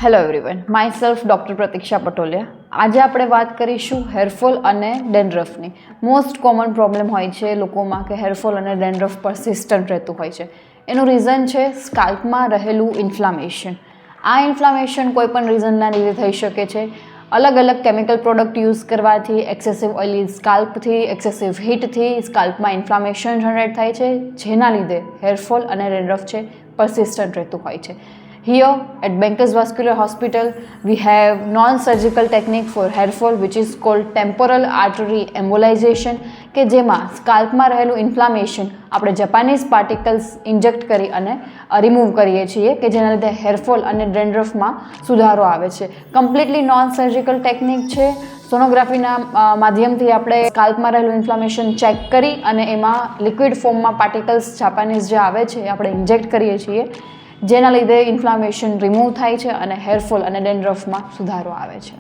Hello everyone, myself doctor Pratiksha Patoliya. આજે આપણે વાત કરીશું હેરફોલ અને ડેન્ડ્રફની. મોસ્ટ કોમન પ્રોબ્લેમ હોય છે લોકોમાં કે હેરફોલ અને ડેન્ડ્રફ પરસિસ્ટન્ટ રહેતું હોય છે. એનું રીઝન છે સ્કાલ્પમાં રહેલું ઇન્ફ્લામેશન. આ ઇન્ફ્લામેશન કોઈ પણ રીઝનના લીધે થઈ શકે છે. અલગ અલગ કેમિકલ પ્રોડક્ટ યુઝ કરવાથી, એક્સેસિવ ઓઇલી સ્કાલ્પથી, એક્સેસિવ હીટથી સ્કાલ્પમાં ઇન્ફ્લામેશન જનરેટ થાય છે, જેના લીધે હેરફોલ અને ડેન્ડ્રફ છે persistent રહેતું હોય છે. Here at Bankers Vascular Hospital, we have non-surgical technique for hair fall which is called temporal artery embolization, કે જેમાં સ્કાલ્પમાં રહેલું ઇન્ફ્લામેશન આપણે જાપાનીઝ પાર્ટિકલ્સ ઇન્જેક્ટ કરી અને રિમૂવ કરીએ છીએ, કે જેના લીધે હેરફોલ અને ડેન્ડ્રફમાં સુધારો આવે છે. કમ્પ્લીટલી નોન સર્જિકલ ટેકનિક છે. સોનોગ્રાફીના માધ્યમથી આપણે સ્કાલ્પમાં રહેલું ઇન્ફ્લામેશન ચેક કરી અને એમાં લિક્વિડ ફોર્મમાં પાર્ટિકલ્સ જાપાનીઝ જે આવે છે આપણે ઇન્જેક્ટ કરીએ છીએ, જેના લીધે ઇન્ફ્લામેશન રિમૂવ થાય છે અને હેરફોલ અને ડેન્ડ્રફમાં સુધારો આવે છે.